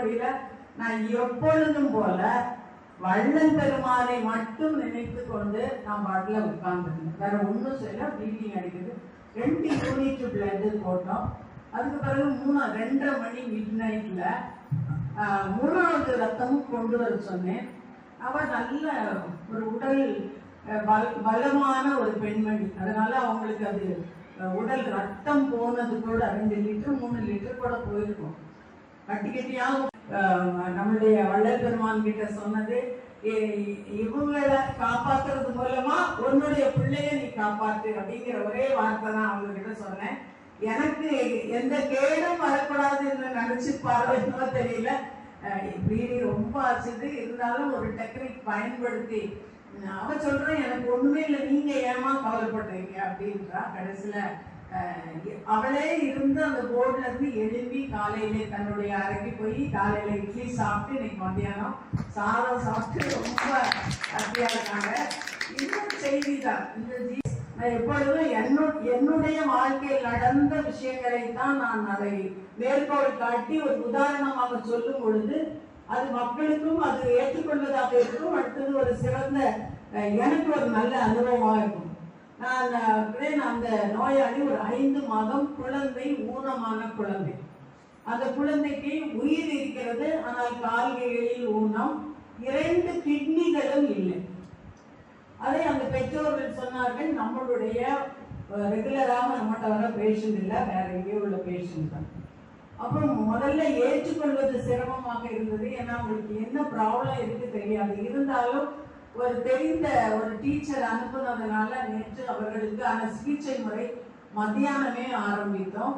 முடியல. நான் எப்பொழுதும் போல வள்ளல் பெருமானை மட்டும் நினைத்து கொண்டு நான் பாட்டில் உட்கார்ந்துருந்தேன். வேற ஒன்றும் செய்யல. ப்ளீடிங் அடிக்குது. 2 யூனிட் பிளட் போட்டோம். அதுக்கு பிறகு 2:30 மணி மிட் நைட்ல 3வது ரத்தமும் கொண்டு வர சொன்னேன். அவ நல்ல ஒரு உடல் பலமான ஒரு பெண்மணி. அதனால அவங்களுக்கு அது உடல் ரத்தம் போனது கூட 2 லிட்டர் 3 லிட்டர் கூட போயிருக்கும். கட்டியாக நம்மளுடைய வள்ளல் பெருமான் கிட்ட சொன்னது, இவங்களை காப்பாத்துறது மூலமா உன்னுடைய பிள்ளைய நீ காப்பாத்து அப்படிங்கிற ஒரே வார்த்தை தான் அவங்க கிட்ட சொன்னேன். எனக்கு எந்த கேடும் வரக்கூடாதுன்னு நினைச்சு பார்வையோ தெரியல. இப்படி ரொம்ப ஆச்சுது. இருந்தாலும் ஒரு டெக்னிக் பயன்படுத்தி அவ சொல்றேன், எனக்கு ஒண்ணுமே இல்லை, நீங்க ஏமா கவலைப்படுறீங்க அப்படின்றா. கடைசியில அவளே இருந்து அந்த போர்ட்ல இருந்து எழுப்பி காலையிலே தன்னுடைய அறைக்கு போய் காலையில இட்லி சாப்பிட்டு இன்னைக்கு மத்தியானம் சாதம் சாப்பிட்டு ரொம்ப ஹாப்பியா இருக்காங்க. இந்த செய்தி தான். நான் எப்பொழுதும் என்னுடைய வாழ்க்கையில் நடந்த விஷயங்களை தான் நான் அதை மேற்கோள் காட்டி ஒரு உதாரணமாக சொல்லும் பொழுது அது மக்களுக்கும் அது ஏற்றுக்கொள்வதாக இருக்கும். அடுத்தது ஒரு சிறந்த எனக்கு ஒரு நல்ல அனுபவமாக இருக்கும். நான் அந்த நோயாளி ஒரு 5 மாதம் குழந்தை, ஊனமான குழந்தை. அந்த குழந்தைக்கு உயிர் இருக்கிறது, ஆனால் கால்களில் ஊனம், 2 கிட்னிகளும் இல்லை. அதை அந்த பெற்றோர்கள் சொன்னார்கள், நம்மளுடைய ரெகுலராக நம்மகிட்ட வர பேஷண்ட் இல்லை, வேற எங்கேயோ உள்ள பேஷண்ட் தான். அப்புறம் முதல்ல ஏற்றுக்கொள்வது சிரமமாக இருந்தது. ஏன்னா அவங்களுக்கு என்ன ப்ராப்ளம் இருக்கு தெரியாது. இருந்தாலும் ஒரு தெரிந்த ஒரு டீச்சர் அனுப்புனதுனால நேற்று அவர்களுக்கான சிகிச்சை முறை மத்தியானமே ஆரம்பித்தோம்.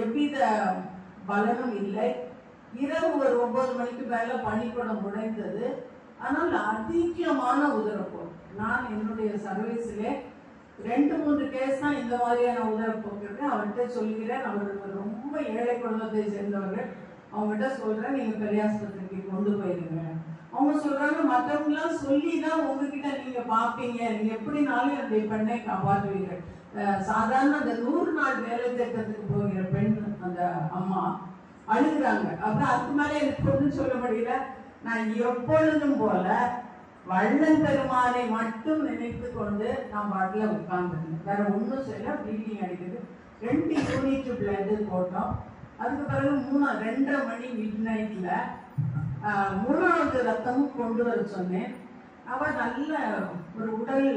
எவ்வித பலனும் இல்லை. இரவு ஒரு 9 மணிக்கு மேல பனிக்கூடம் உடைந்தது. ஆனால் அதிகமான உதரப்போக்கு. நான் என்னுடைய சர்வீஸிலே 2-3 கேஸ் தான் இந்த மாதிரியான உதரப்போக்கு இருக்கு. அவர்கிட்ட சொல்கிறேன், அவர்கள் ரொம்ப ஏழை குடும்பத்தை சேர்ந்தவர்கள். அவங்ககிட்ட சொல்றேன், நீங்க பெரியாஸ்பத்திரிக்கு கொண்டு போயிருங்க. அவங்க சொல்றாங்க, மற்றவங்களாம் சொல்லி தான் உங்ககிட்ட நீங்க பாப்பீங்க, நீங்க எப்படினாலும் என்னுடைய பெண்ணை காப்பாற்றுவீர்கள். சாதாரண அந்த 100 நாள் வேலை திட்டத்துக்கு போகிற பெண் அந்த அம்மா அழுகுறாங்க. அப்புறம் அதுக்கு மேலே எனக்கு ஒன்றும் சொல்ல முடியல. நான் எப்பொழுதும் போல வள்ளல் பெருமானை மட்டும் நினைத்து கொண்டு நான் பாட்டில் உட்கார்ந்துருந்தேன். வேற ஒன்றும் செய்யல. ப்ளீடிங் அடிக்குது. 2 யூனிட் பிளட் போட்டோம். அதுக்கு பிறகு 2:30 மணி மிட் நைட்ல 3வது ரத்தமும் கொண்டு வர சொன்னேன். அவ நல்ல ஒரு உடல்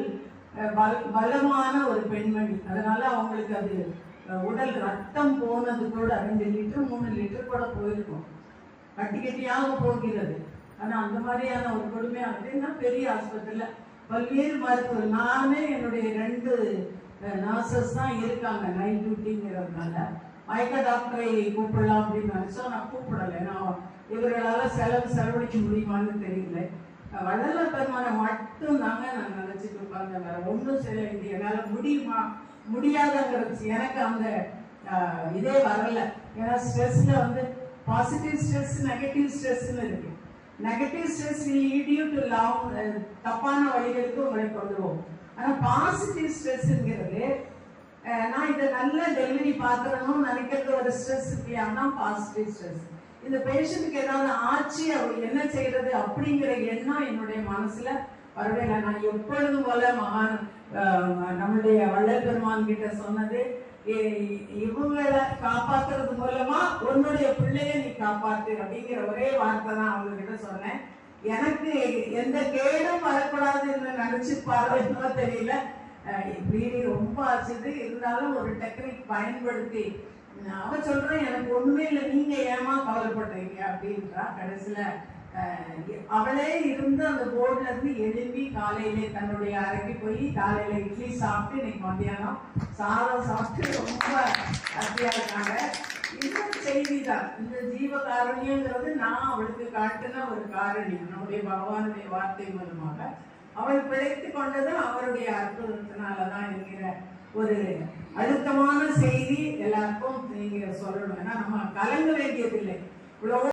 பலமான ஒரு பெண்மணி. அதனால அவங்களுக்கு அது உடல் ரத்தம் போனது கூட 2 லிட்டர் 3 லிட்டர் கூட போயிருக்கும். கட்டியாக போகிறது. ஆனா அந்த மாதிரியான ஒரு கொடுமையானதுன்னா பெரிய ஆஸ்பத்திரியில பல்வேறு மருத்துவர், நானே என்னுடைய 2 நர்சஸ் தான் இருக்காங்க நைட் டியூட்டிங்கிறதுனால. மயக்க டாக்டரை கூப்பிடலாம் அப்படின்னு நினைச்சோம். நான் கூப்பிடலை. நான் இவர்களால் செலவழிக்க முடியுமான்னு தெரியல. வள்ளல் பெருமானை மட்டும் தாங்க நான் நினைச்சிட்டு உட்கார்ந்த. வேற ஒன்றும் செய்ய வேண்டிய என்னால் முடியுமா முடியாதங்கிறது எனக்கு அந்த இதே வரல. ஏன்னா ஸ்ட்ரெஸ்ல பாசிட்டிவ் ஸ்ட்ரெஸ், நெகட்டிவ் ஸ்ட்ரெஸ்ன்னு இருக்கு. Negative stress lead you to தப்பான வழிகளுக்கு உங்களை கொண்டு போகும். ஆனா பாசிட்டிவ் ஸ்ட்ரெஸ்ங்கிறது, நான் இதை நல்ல டெலிவரி பார்த்துடணும்னு நினைக்கிறது ஒரு ஸ்ட்ரெஸ் இல்லையா, பாசிட்டிவ் ஸ்ட்ரெஸ். இந்த பேஷண்ட்டுக்கு ஏதாவது ஆச்சு, அவர் என்ன செய்யறது அப்படிங்கிற எண்ணம் என்னுடைய மனசுல வரவே இல்லை. நான் எப்பொழுதும் போல நம்மளுடைய வள்ளல் பெருமான் கிட்ட சொன்னது, இவங்களை காப்பாத்துறது மூலமா உன்னுடைய பிள்ளைய நீ காப்பாத்து அப்படிங்கிற ஒரே வார்த்தை தான் அவங்க கிட்ட சொன்னேன். எனக்கு எந்த கேடும் வரக்கூடாதுன்னு நினைச்சு பார்வையோ தெரியல. இப்படி ரொம்ப ஆச்சுது. இருந்தாலும் ஒரு டெக்னிக் பயன்படுத்தி அவ சொல்றேன், எனக்கு ஒண்ணுமே இல்லை, நீங்க ஏமா கவலைப்படுறீங்க அப்படின்றா. கடைசியில அவளே இருந்து அந்த போர்ட்ல இருந்து எழுப்பி காலையிலே தன்னுடைய அறைக்கு போய் காலையில இட்லி சாப்பிட்டு இன்னைக்கு மத்தியானம் சாதம் சாப்பிட்டு ரொம்ப ஹாப்பியா இருக்காங்க. இந்த செய்தி தான். இந்த ஜீவ காரணியங்கிறது நான் அவளுக்கு காட்டின ஒரு காரணியம். நம்முடைய பகவானுடைய வார்த்தை மூலமாக அவள் பிழைத்து கொண்டது அவருடைய அற்புதத்தினாலதான் என்கிற ஒரு அழுத்தமான செய்தி எல்லாருக்கும் நீங்க சொல்லணும். ஏன்னா நம்ம கலங்க வேண்டியதில்லை. இவ்வளவு